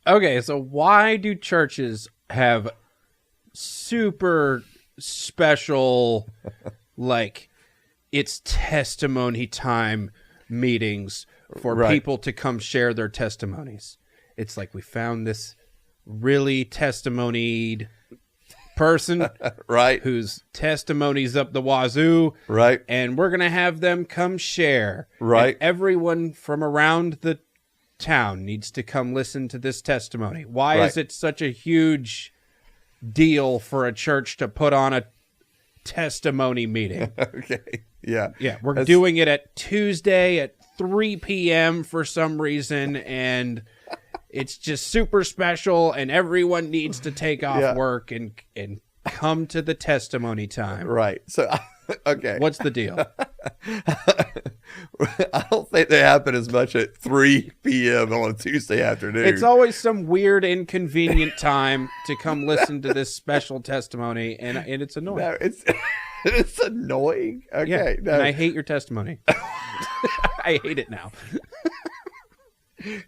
Okay, so why do churches have super special, like, it's testimony time meetings for people to come share their testimonies? It's like, we found this really testimonied person, right, whose testimony's up the wazoo, right, and we're gonna have them come share, right. And everyone from around the town needs to come listen to this testimony. Why is it such a huge deal for a church to put on a testimony meeting? Okay, yeah, we're doing it at Tuesday at 3 p.m. for some reason, and it's just super special, and everyone needs to take off work and come to the testimony time. Right. So, okay. What's the deal? I don't think they happen as much at 3 p.m. on a Tuesday afternoon. It's always some weird, inconvenient time to come listen to this special testimony, and it's annoying. No, it's annoying. Okay. Yeah, no. and I hate your testimony. I hate it now.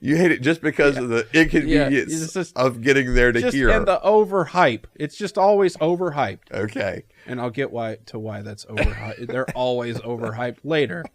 You hate it just because of the inconvenience of getting there to hear. And the overhype. It's just always overhyped. Okay. And I'll get why that's overhyped. They're always overhyped later.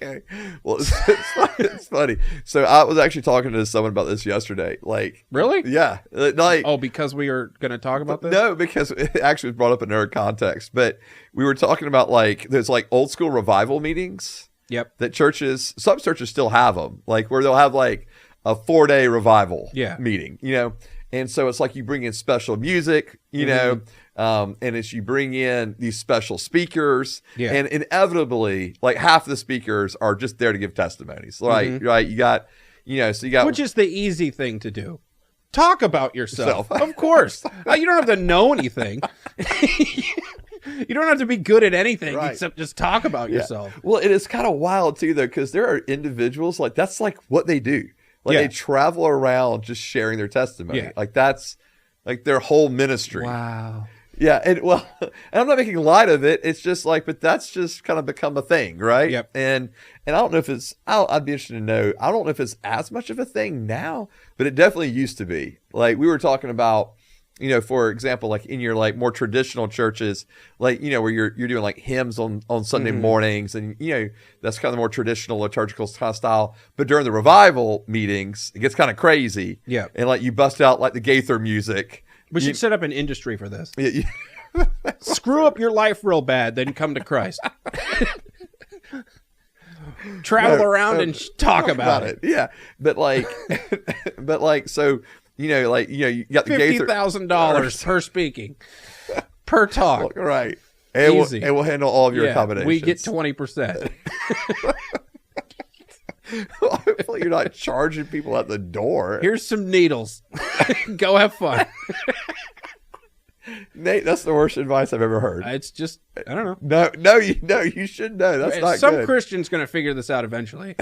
Okay. Well, it's funny. So I was actually talking to someone about this yesterday. Like, really? Yeah. Like, because we are going to talk about this? No, because it actually was brought up in another context. But we were talking about, like, there's like old school revival meetings. Yep. That some churches still have them, like where they'll have like a 4-day revival meeting, you know? And so it's like you bring in special music, you know, and it's you bring in these special speakers, and inevitably like half the speakers are just there to give testimonies, right? Right. You got, so you got, which is the easy thing to do. Talk about yourself. Of course. You don't have to know anything. You don't have to be good at anything except just talk about yourself. Well, it is kind of wild too, though, because there are individuals like that's like what they do. Like they travel around just sharing their testimony. Yeah. Like that's like their whole ministry. Wow. Yeah. And well, and I'm not making light of it. It's just like, but that's just kind of become a thing. Right. Yep. And I don't know if I'd be interested to know. I don't know if it's as much of a thing now, but it definitely used to be. Like we were talking about, for example, like in your like more traditional churches, like, where you're doing like hymns on Sunday mornings and, that's kind of the more traditional liturgical kind of style. But during the revival meetings, it gets kind of crazy. Yeah. And like you bust out like the Gaither music. We should set up an industry for this. Yeah. Screw up your life real bad, then come to Christ. Travel around and talk about it. Yeah. But like, so, you got the Gaither. $50,000 per speaking, per talk. Right. And Easy. We'll handle all of your accommodations. We get 20%. Hopefully you're not charging people at the door. Here's some needles. Go have fun. Nate, that's the worst advice I've ever heard. It's just, I don't know. No, you should know. That's not Some good. Christian's going to figure this out eventually.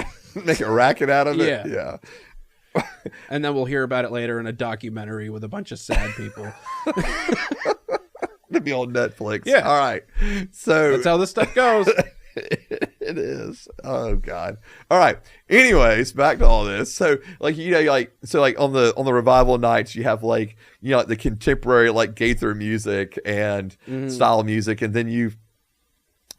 Make a racket out of it? Yeah. And then we'll hear about it later in a documentary with a bunch of sad people. To be on Netflix. Yeah. All right. So that's how this stuff goes. It is. Oh God. All right. Anyways, back to all this. So like, on the revival nights, you have like, like the contemporary, like Gaither music and style music. And then you've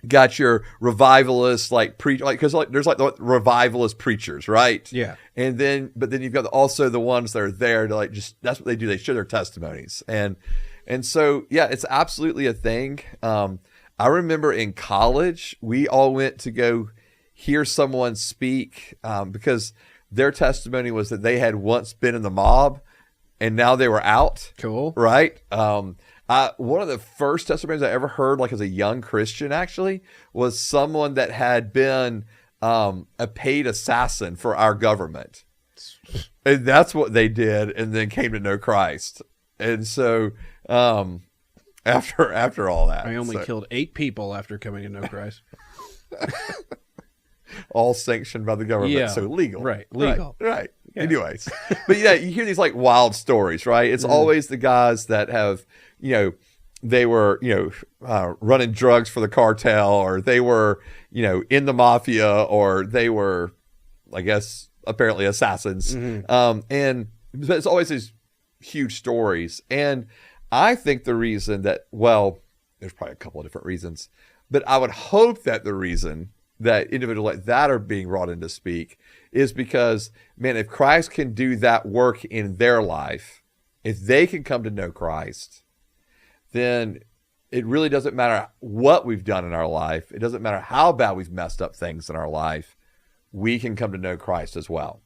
got your revivalist, like cause like there's like the revivalist preachers, right? Yeah. And but then you've got also the ones that are there to like, just, that's what they do. They share their testimonies. And so, yeah, it's absolutely a thing. I remember in college, we all went to go hear someone speak because their testimony was that they had once been in the mob and now they were out. Cool. Right. One of the first testimonies I ever heard, like as a young Christian, actually, was someone that had been a paid assassin for our government. And that's what they did and then came to know Christ. And so after all that. I only killed 8 people after coming to know Christ. All sanctioned by the government. Yeah. So legal. Right. Legal. Right. Yeah. Anyways. But yeah, you hear these like wild stories, right? It's always the guys that have, they were, running drugs for the cartel, or they were, in the mafia, or they were, I guess, apparently assassins. And but it's always these huge stories. And I think the reason that, well, there's probably a couple of different reasons, but I would hope that the reason that individuals like that are being brought in to speak is because, man, if Christ can do that work in their life, if they can come to know Christ, then it really doesn't matter what we've done in our life. It doesn't matter how bad we've messed up things in our life. We can come to know Christ as well.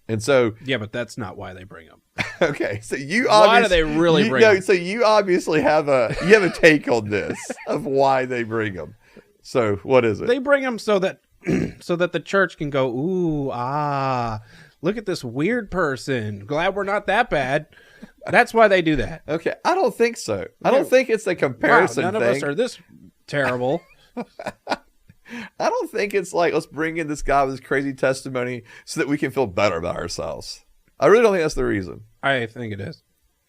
And so, yeah, but that's not why they bring them. Okay, so why do they really bring them? So you obviously have a take on this of why they bring them. So what is it? They bring them so that the church can go, ooh, look at this weird person. Glad we're not that bad. That's why they do that. Okay, I don't think so. I don't think it's a comparison thing. None of us are this terrible. I don't think it's like, let's bring in this guy with this crazy testimony so that we can feel better about ourselves. I really don't think that's the reason. I think it is.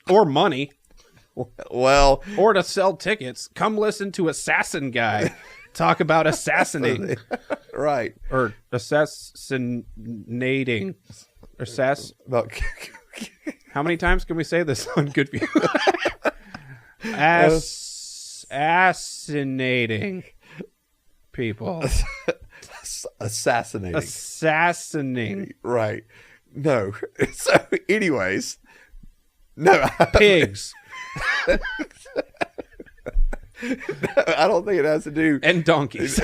Or money. Well. Or to sell tickets. Come listen to Assassin Guy talk about assassinating. Right. Or assassinating. How many times can we say this on Good View? Assassinating people. Assassinating. Right. No. So, anyways. No. Pigs. No, I don't think it has to do. And donkeys.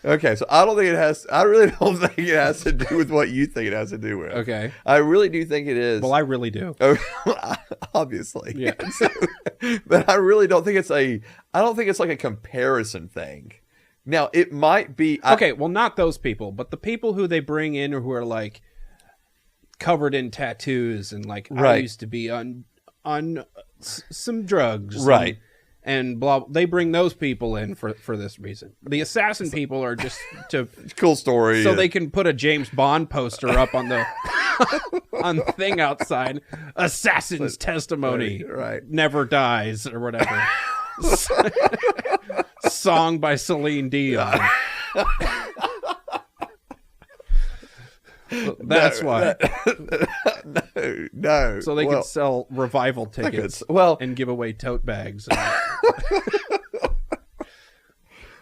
Okay, so I really don't think it has to do with what you think it has to do with. Okay. I really do think it is. Well, I really do. Obviously. Yeah. But I really don't think it's like a comparison thing. Now, it might be. Okay, well, not those people, but the people who they bring in who are like covered in tattoos and like, right. I used to be on some drugs. Right. And blah, they bring those people in for this reason. The assassin people are just to cool story, so they can put a James Bond poster up on the on the thing outside. Assassin's testimony, right? Never dies or whatever. Song by Celine Dion. That's why. No. So they can sell revival tickets and give away tote bags.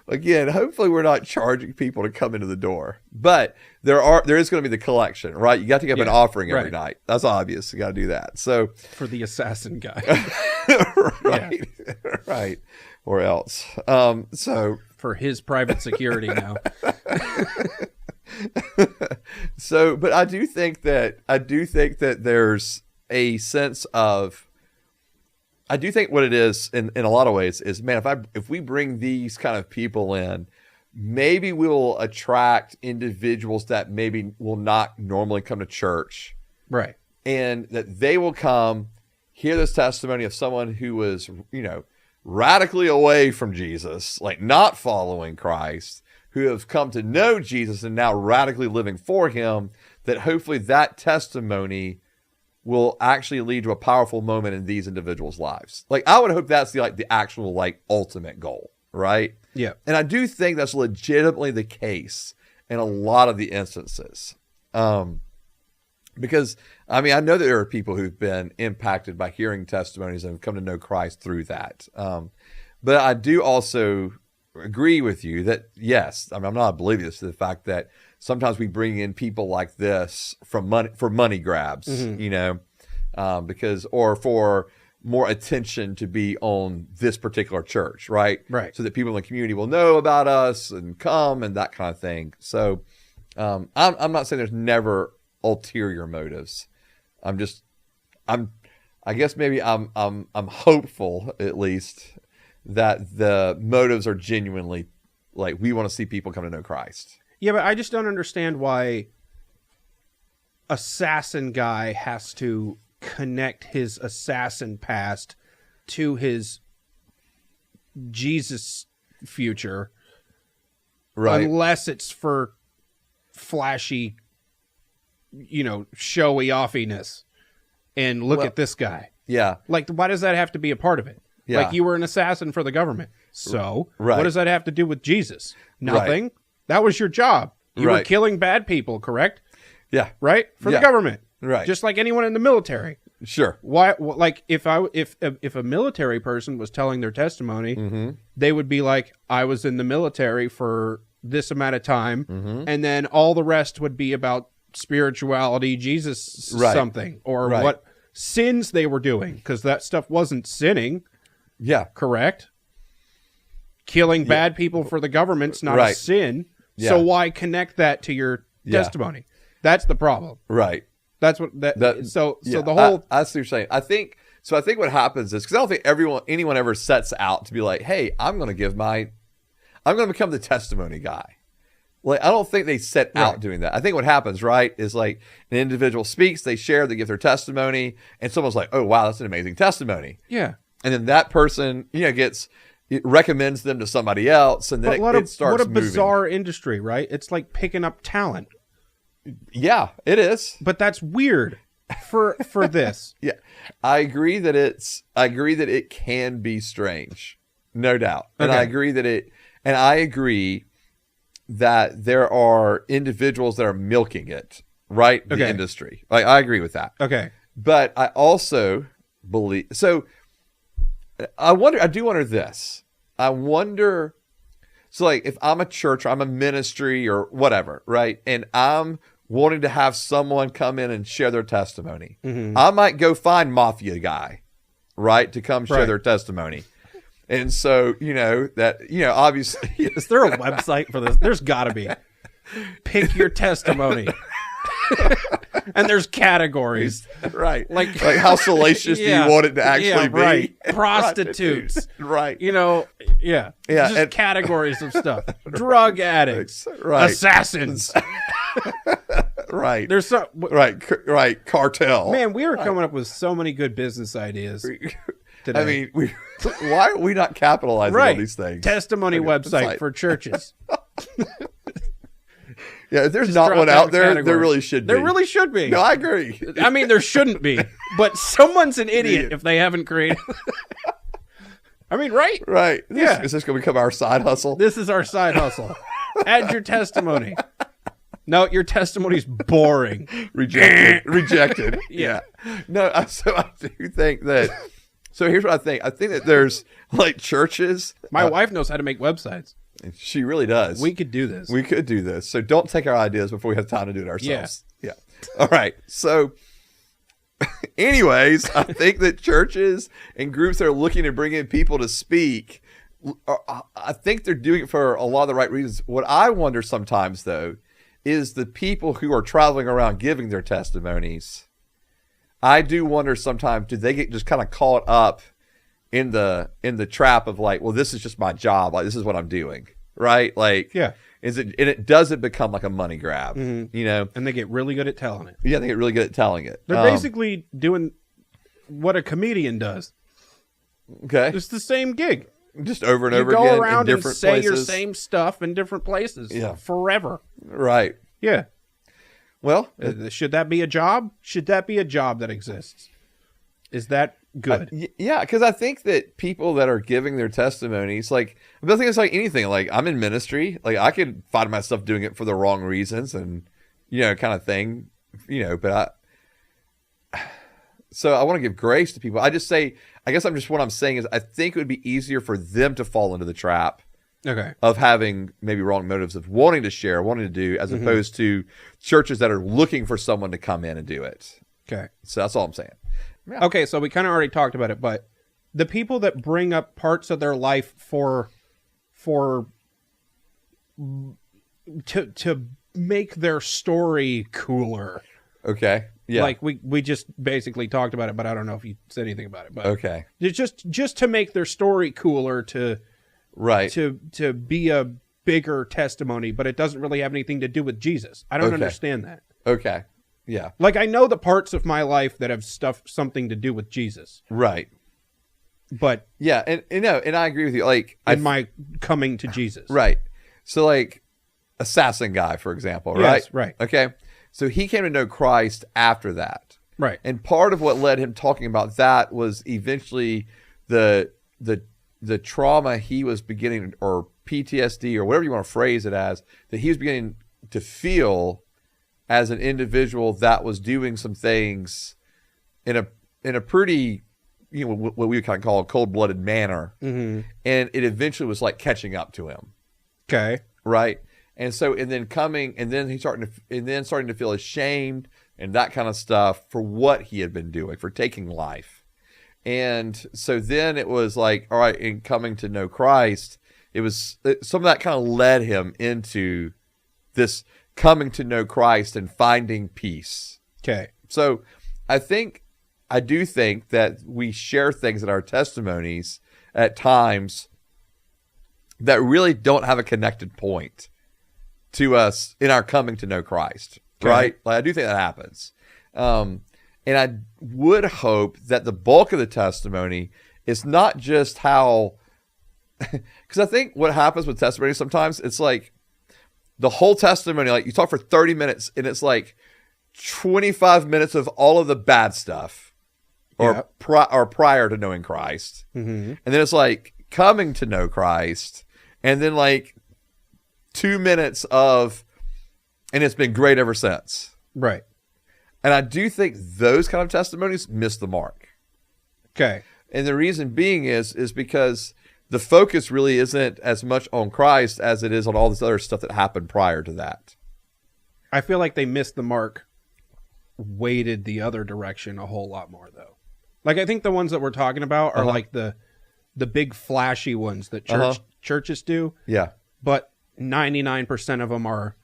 Again, hopefully we're not charging people to come into the door. But there is going to be the collection, right? You got to give an offering every night. That's obvious. You got to do that. So for the assassin guy. Right. Yeah. Right. Or else. So for his private security now. So, but I do think that there's a sense of, I do think what it is in a lot of ways is, man, if we bring these kind of people in, maybe we'll attract individuals that maybe will not normally come to church. Right. And that they will come, hear this testimony of someone who was, radically away from Jesus, like not following Christ, who have come to know Jesus and now radically living for him, that hopefully that testimony will actually lead to a powerful moment in these individuals' lives. Like, I would hope that's the actual ultimate goal, right? Yeah. And I do think that's legitimately the case in a lot of the instances. Because, I mean, I know that there are people who've been impacted by hearing testimonies and have come to know Christ through that. But I do also agree with you that, yes, I mean, I'm not oblivious to the fact that sometimes we bring in people like this for money grabs, because, or for more attention to be on this particular church, right? Right. So that people in the community will know about us and come and that kind of thing. So I'm not saying there's never ulterior motives. I guess maybe I'm hopeful, at least, that the motives are genuinely like, we want to see people come to know Christ. Yeah, but I just don't understand why assassin guy has to connect his assassin past to his Jesus future. Right. Unless it's for flashy, showy offiness. And look at this guy. Yeah. Like, why does that have to be a part of it? Yeah. Like, you were an assassin for the government. So, right. What does that have to do with Jesus? Nothing. Right. That was your job. You were killing bad people, correct? Yeah. Right? For the government. Right. Just like anyone in the military. Sure. Why? Like if a military person was telling their testimony, they would be like, "I was in the military for this amount of time," and then all the rest would be about spirituality, Jesus, something, or what sins they were doing, because that stuff wasn't sinning. Yeah. Correct. Killing bad people for the government's not a sin. Yeah. So why connect that to your testimony? That's the problem. Right. That's what so the whole I see what you're saying. I think what happens is, because I don't think anyone ever sets out to be like, hey, I'm going to become the testimony guy. Like, I don't think they set out doing that. I think what happens, right, is like an individual speaks, they share, they give their testimony, and someone's like, oh wow, that's an amazing testimony. Yeah. And then that person, it recommends them to somebody else, and then it starts moving. What a bizarre industry, right? It's like picking up talent. Yeah, it is. But that's weird for this. Yeah. I agree that it can be strange. No doubt. And I agree that there are individuals that are milking it, right? The industry. Like, I agree with that. Okay. But I also believe, so I do wonder this. So like if I'm a church, or I'm a ministry or whatever, right? And I'm wanting to have someone come in and share their testimony. I might go find Mafia guy, right? To come share their testimony. And so, obviously. Is there a website for this? There's gotta be. Pick your testimony. And there's categories. Right. Like how salacious do you want it to actually be? Right. Prostitutes. Right. Just categories of stuff. Drug addicts. Right. Assassins. Right. There's some. Right. Cartel. Man, we were coming up with so many good business ideas today. I mean, why are we not capitalizing on these things? Testimony website for churches. Yeah, if there's not one out there, there really should be. There really should be. No, I agree. I mean, there shouldn't be, but someone's an idiot if they haven't created. I mean, right? Right. Is this going to become our side hustle? This is our side hustle. Add your testimony. No, your testimony's boring. Rejected. Yeah. No, so I do think that. So here's what I think. I think that there's like churches. My wife knows how to make websites. She really does. We could do this. We could do this. So don't take our ideas before we have time to do it ourselves. Yeah. All right. So anyways, I think that churches and groups that are looking to bring in people to speak, I think they're doing it for a lot of the right reasons. What I wonder sometimes, though, is the people who are traveling around giving their testimonies. I do wonder sometimes, do they get just kind of caught up in the trap of like, well, this is just my job. Like, this is what I'm doing. Right. Like, does it become like a money grab, And they get really good at telling it. Yeah. They get really good at telling it. They're basically doing what a comedian does. Okay. It's the same gig. Just over and over again. You go around and say places. Your same stuff in different places. Yeah. Forever. Right. Yeah. Well, should that be a job? Should that be a job that exists? Is that good? Yeah, because I think that people that are giving their testimonies, like, I think it's like anything. Like, I'm in ministry. Like, I could find myself doing it for the wrong reasons and, kind of thing, so I want to give grace to people. I guess what I'm saying is I think it would be easier for them to fall into the trap of having maybe wrong motives of wanting to share, wanting to do, as opposed to churches that are looking for someone to come in and do it. Okay. So that's all I'm saying. Yeah. Okay, so we kind of already talked about it, but the people that bring up parts of their life to make their story cooler. Okay. Yeah. Like we just basically talked about it, but I don't know if you said anything about it. But okay. Just to make their story cooler to be a bigger testimony, but it doesn't really have anything to do with Jesus. I don't understand that. Okay. Yeah. Like, I know the parts of my life that have something to do with Jesus. Right. But yeah, and I agree with you. Like, my coming to Jesus. Right. So like assassin guy, for example, right? Yes, right. Okay. So he came to know Christ after that. Right. And part of what led him talking about that was eventually the trauma he was beginning, or PTSD, or whatever you want to phrase it as, that he was beginning to feel as an individual that was doing some things in a pretty, what we would kind of call a cold-blooded manner. Mm-hmm. And it eventually was like catching up to him. Okay. Right. And so, and then starting to feel ashamed and that kind of stuff for what he had been doing, for taking life. And so then it was like, all right, in coming to know Christ, some of that kind of led him into this coming to know Christ and finding peace. Okay. So I do think that we share things in our testimonies at times that really don't have a connected point to us in our coming to know Christ, okay. right? Like, I do think that happens. And I would hope that the bulk of the testimony is not just how, because I think what happens with testimony sometimes, it's like the whole testimony, like you talk for 30 minutes and it's like 25 minutes of all of the bad stuff or prior to knowing Christ. Mm-hmm. And then it's like coming to know Christ and then like 2 minutes of, and it's been great ever since. Right. And I do think those kind of testimonies miss the mark. Okay. And the reason being is because the focus really isn't as much on Christ as it is on all this other stuff that happened prior to that. I feel like they missed the mark, weighted the other direction a whole lot more, though. Like, I think the ones that we're talking about are like the big flashy ones that churches do. Yeah. But 99% of them are,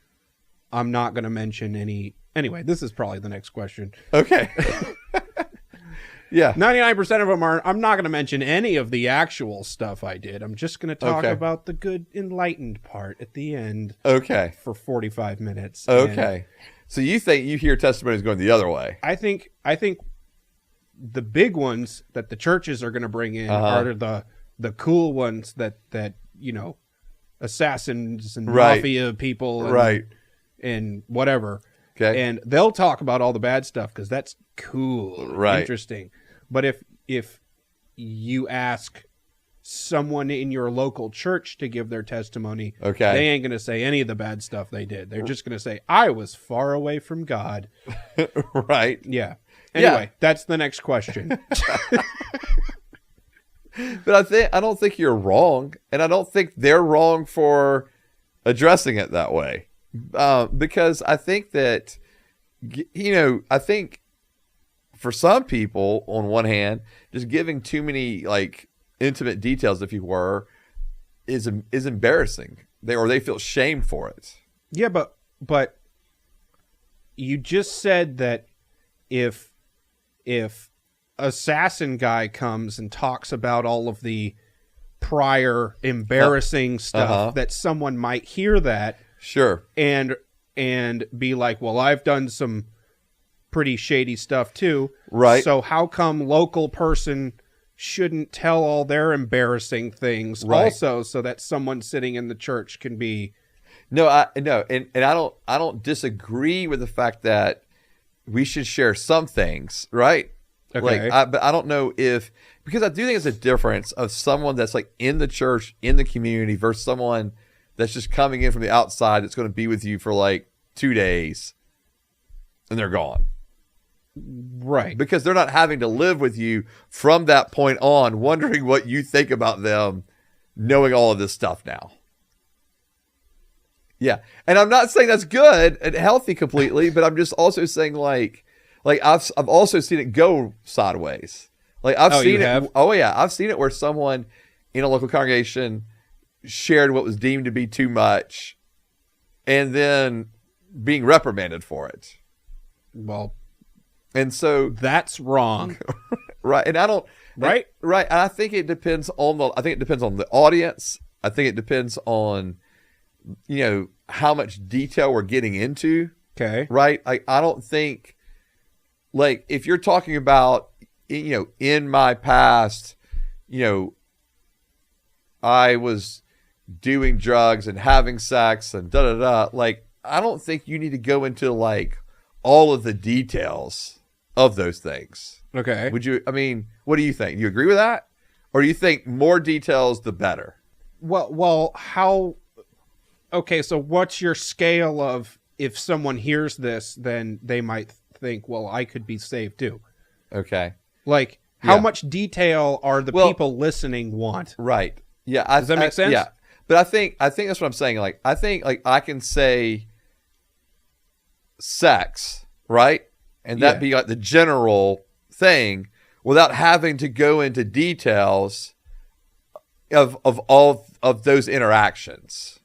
I'm not going to mention any. Anyway, this is probably the next question. Okay. Yeah. 99% of them are, I'm not going to mention any of the actual stuff I did. I'm just going to talk about the good enlightened part at the end. Okay. For 45 minutes. Okay. So you think you hear testimonies going the other way? I think the big ones that the churches are going to bring in are the cool ones that assassins and mafia people and whatever. Okay. And they'll talk about all the bad stuff because that's cool, interesting. But if you ask someone in your local church to give their testimony, they ain't going to say any of the bad stuff they did. They're just going to say, I was far away from God. Right. Yeah. Anyway, that's the next question. But I don't think you're wrong, and I don't think they're wrong for addressing it that way. Because I think that, I think for some people, on one hand, just giving too many like intimate details, if you were, is embarrassing. They feel shamed for it. Yeah, but you just said that if assassin guy comes and talks about all of the prior embarrassing stuff, that someone might hear that. Sure. And be like, well, I've done some pretty shady stuff too. Right. So how come local person shouldn't tell all their embarrassing things also, so that someone sitting in the church can be. No, and I don't disagree with the fact that we should share some things, right? Okay. But I don't know because I do think it's a difference of someone that's like in the church, in the community, versus someone that's just coming in from the outside that's going to be with you for like 2 days and they're gone. Right. Because they're not having to live with you from that point on, wondering what you think about them, knowing all of this stuff now. Yeah. And I'm not saying that's good and healthy completely, but I'm just also saying like I've also seen it go sideways. Like I've seen it. Have? Oh yeah. I've seen it where someone in a local congregation shared what was deemed to be too much and then being reprimanded for it. Well, and so that's wrong. Right. And I don't, right. Right. And I think it depends on the audience. I think it depends on, how much detail we're getting into. Okay. Right. I don't think like if you're talking about, in my past, I was doing drugs and having sex and like, I don't think you need to go into like all of the details of those things. Okay. Would you, what do you think? Do you agree with that? Or do you think more details, the better? Well, how, okay. So what's your scale of if someone hears this, then they might think, well, I could be saved too. Okay. Like, how much detail are the people listening want? Right. Yeah. Does that make sense? Yeah. But I think that's what I'm saying. Like, I think like I can say sex, right? And that be like the general thing without having to go into details of all of those interactions.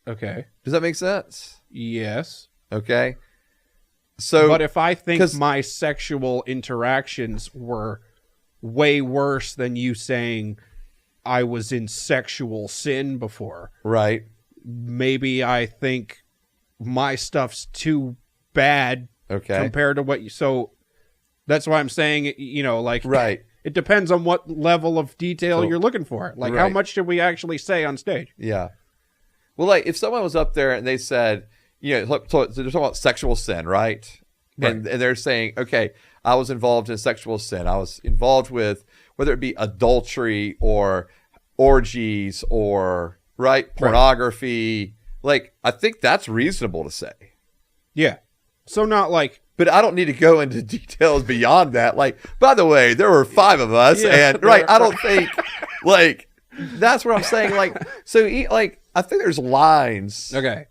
Okay. Does that make sense? Yes. Okay. So, but if I think my sexual interactions were way worse than you saying I was in sexual sin before, right? Maybe I think my stuff's too bad compared to what you. So that's why I'm saying, like, right. It depends on what level of detail you're looking for. Like, how much should we actually say on stage? Yeah. Well, like if someone was up there and they said, so they're talking about sexual sin, right? And they're saying, okay, I was involved in sexual sin. I was involved with whether it be adultery or orgies or pornography. Like, I think that's reasonable to say. Yeah. So not like, but I don't need to go into details beyond that. Like, by the way, there were 5 of us, and I don't think like that's what I'm saying. Like, so like I think there's lines. Okay.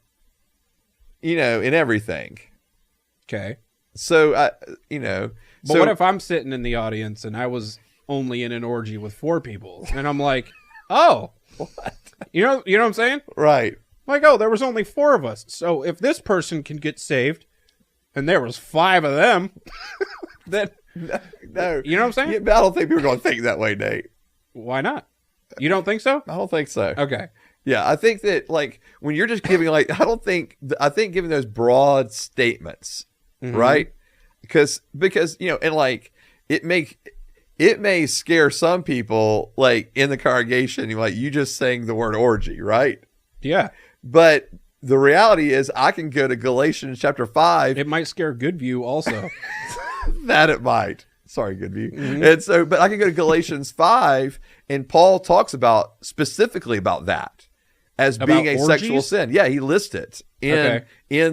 In everything. Okay. So, But what if I'm sitting in the audience and I was only in an orgy with 4 people and I'm like, oh, what? You know what I'm saying? Right. Like, oh, there was only 4 of us. So if this person can get saved and there was 5 of them, then no. You know what I'm saying? Yeah, but I don't think people are going to think that way, Nate. Why not? You don't think so? I don't think so. Okay. Yeah, I think that like when you're just giving I think giving those broad statements, right? Because and like it may scare some people like in the congregation, like you just saying the word orgy, right? Yeah. But the reality is I can go to Galatians chapter 5. It might scare Goodview also. That it might. Sorry, Goodview. And so, but I can go to Galatians 5 and Paul talks specifically about that. As being a sexual sin. Yeah, he lists it in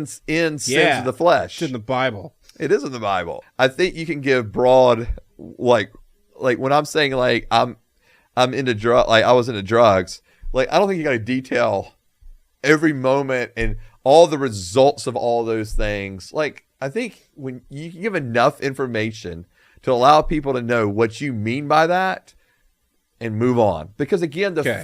sins of the flesh. It's in the Bible. It is in the Bible. I think you can give broad, like when I'm saying like I'm into I was into drugs. Like I don't think you got to detail every moment and all the results of all those things. Like I think when you can give enough information to allow people to know what you mean by that and move on, because again the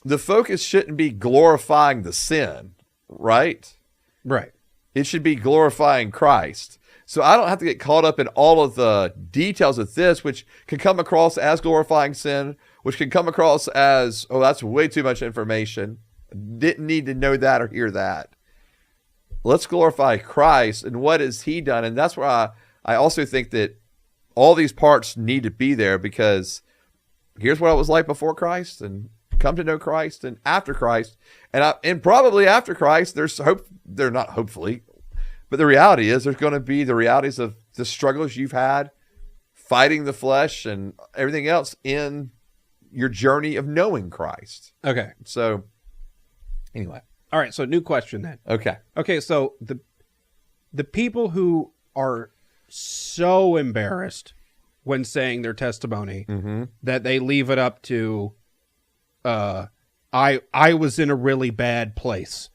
focus shouldn't be glorifying the sin, right? Right. It should be glorifying Christ. So I don't have to get caught up in all of the details of this, which can come across as glorifying sin, which can come across as, oh, that's way too much information. Didn't need to know that or hear that. Let's glorify Christ and what has he done. And that's where I also think that all these parts need to be there, because here's what it was like before Christ and come to know Christ and after Christ. And probably after Christ, there's hope. They're not hopefully, but the reality is there's going to be the realities of the struggles you've had fighting the flesh and everything else in your journey of knowing Christ. Okay. So anyway. All right. So new question then. Okay. So the people who are so embarrassed when saying their testimony that they leave it up to, I was in a really bad place,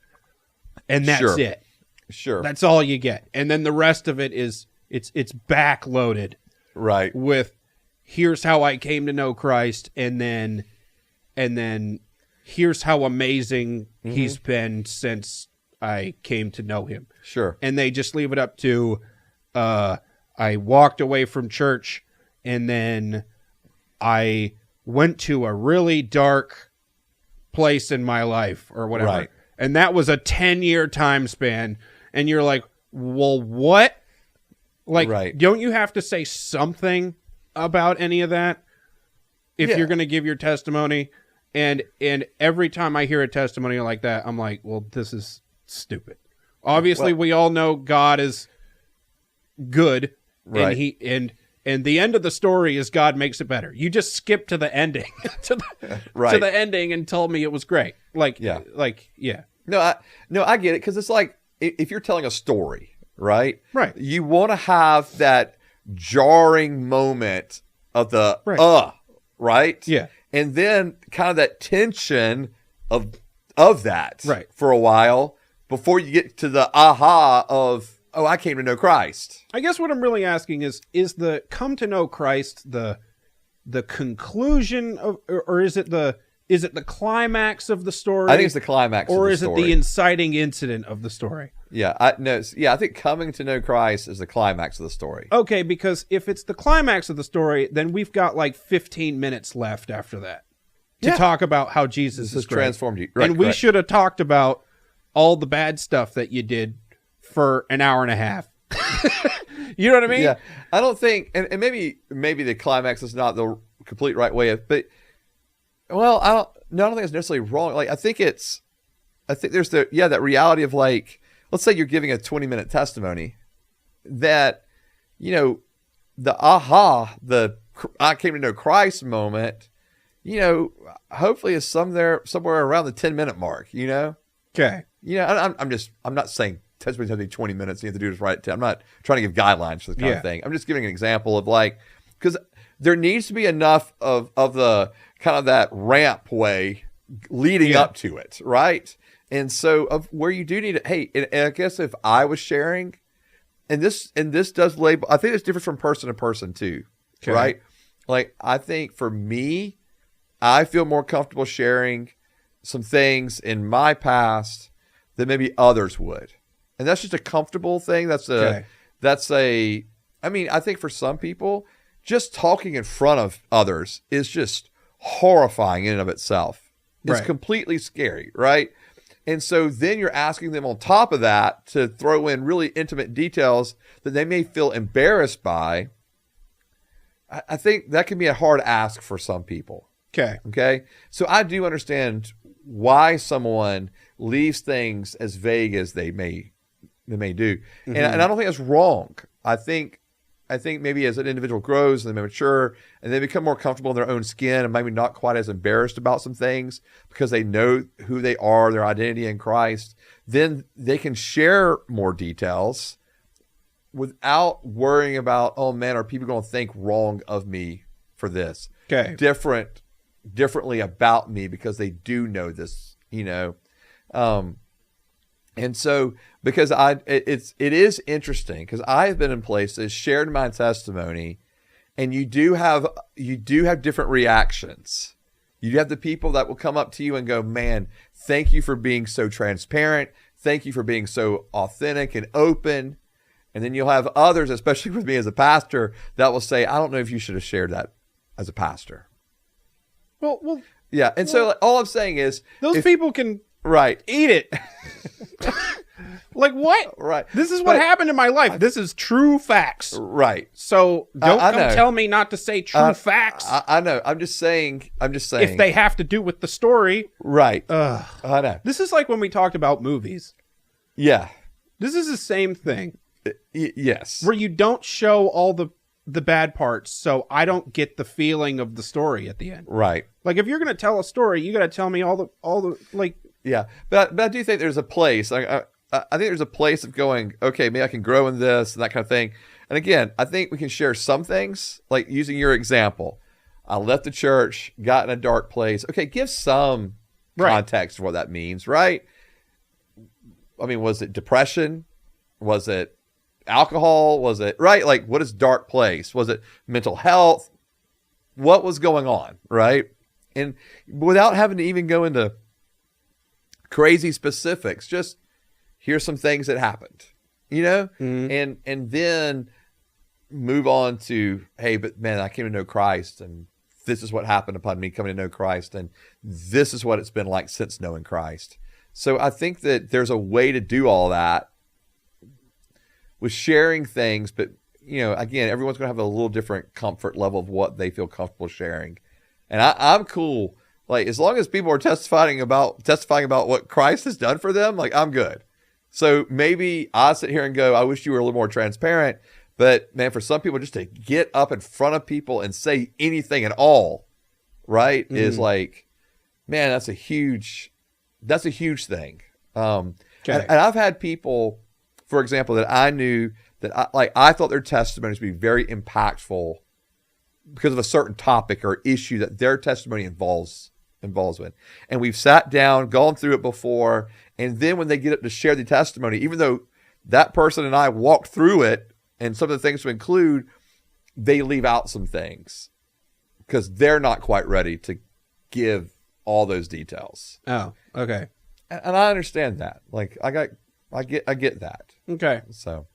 and that's it. Sure. That's all you get. And then the rest of it is it's backloaded. Right. With here's how I came to know Christ, and then here's how amazing he's been since I came to know him. Sure. And they just leave it up to I walked away from church, and then I went to a really dark place in my life or whatever. Right. And that was a 10-year time span. And you're like, well, what? Like, don't you have to say something about any of that if you're going to give your testimony? And every time I hear a testimony like that, I'm like, well, this is stupid. Obviously, we all know God is good. Right. And the end of the story is God makes it better. You just skip to the ending, to the ending, and told me it was great. I get it, because it's like if you're telling a story, right? Right. You want to have that jarring moment of the right? Yeah. And then kind of that tension of that right. for a while before you get to the aha of, oh, I came to know Christ. I guess what I'm really asking is the come to know Christ the conclusion of, or is it the climax of the story? I think it's the climax of the story. Or is it the inciting incident of the story? Yeah, I think coming to know Christ is the climax of the story. Okay, because if it's the climax of the story, then we've got like 15 minutes left after that to talk about how Jesus has transformed you. Right, and we should have talked about all the bad stuff that you did for an hour and a half. You know what I mean? Yeah. I don't think, and maybe the climax is not the complete right way of, but, well, I don't think it's necessarily wrong. Like, I think there's that reality of, like, let's say you're giving a 20-minute testimony that, the I came to know Christ moment, hopefully is somewhere around the 10-minute mark, Okay. I'm not saying testimony has to be 20 minutes. You have to do this right at 10. I'm not trying to give guidelines for the kind of thing. I'm just giving an example of, like, because there needs to be enough of the kind of that ramp way leading up to it, right? And so of where you do need it. Hey, and I guess if I was sharing, and this does label, I think it's different from person to person too, right? Like, I think for me, I feel more comfortable sharing some things in my past than maybe others would. And that's just a comfortable thing. I think for some people, just talking in front of others is just horrifying in and of itself. It's completely scary, right? And so then you're asking them on top of that to throw in really intimate details that they may feel embarrassed by. I think that can be a hard ask for some people. Okay. So I do understand why someone leaves things as vague as they may do. Mm-hmm. And I don't think that's wrong. I think maybe as an individual grows and they mature and they become more comfortable in their own skin and maybe not quite as embarrassed about some things because they know who they are, their identity in Christ, then they can share more details without worrying about, oh man, are people going to think wrong of me for this? Differently about me because they do know this, and so, because it is interesting because I've been in places, shared my testimony, and you do have different reactions. You have the people that will come up to you and go, "Man, thank you for being so transparent. Thank you for being so authentic and open." And then you'll have others, especially with me as a pastor, that will say, "I don't know if you should have shared that as a pastor." Well, yeah. And so all I'm saying is, those people can eat it. Like, what? Right. This is what happened in my life. This is true facts. Right. So don't tell me not to say true facts. I know. I'm just saying. If they have to do with the story. Right. I know. This is like when we talked about movies. Yeah. This is the same thing. Yes. Where you don't show all the bad parts, so I don't get the feeling of the story at the end. Right. Like, if you're going to tell a story, you got to tell me all the like. Yeah, but I do think there's a place. I think there's a place of going, okay, maybe I can grow in this and that kind of thing. And again, I think we can share some things, like using your example. I left the church, got in a dark place. Okay, give some context of what that means, right? I mean, was it depression? Was it alcohol? Was it, right? Like, what is dark place? Was it mental health? What was going on, right? And without having to even go into crazy specifics, just here's some things that happened, mm-hmm. and then move on to, hey, but man, I came to know Christ, and this is what happened upon me coming to know Christ, and this is what it's been like since knowing Christ. So I think that there's a way to do all that with sharing things, but again, everyone's going to have a little different comfort level of what they feel comfortable sharing, and I'm cool. Like, as long as people are testifying about what Christ has done for them, like, I'm good. So maybe I sit here and go, I wish you were a little more transparent. But man, for some people, just to get up in front of people and say anything at all, right, is like, man, that's a huge thing. And I've had people, for example, that I knew that I thought their testimonies would be very impactful because of a certain topic or issue that their testimony involves with. And we've sat down, gone through it before, and then when they get up to share the testimony, even though that person and I walked through it and some of the things to include, they leave out some things because they're not quite ready to give all those details. Oh, okay. And I understand that. Like I get that. Okay. So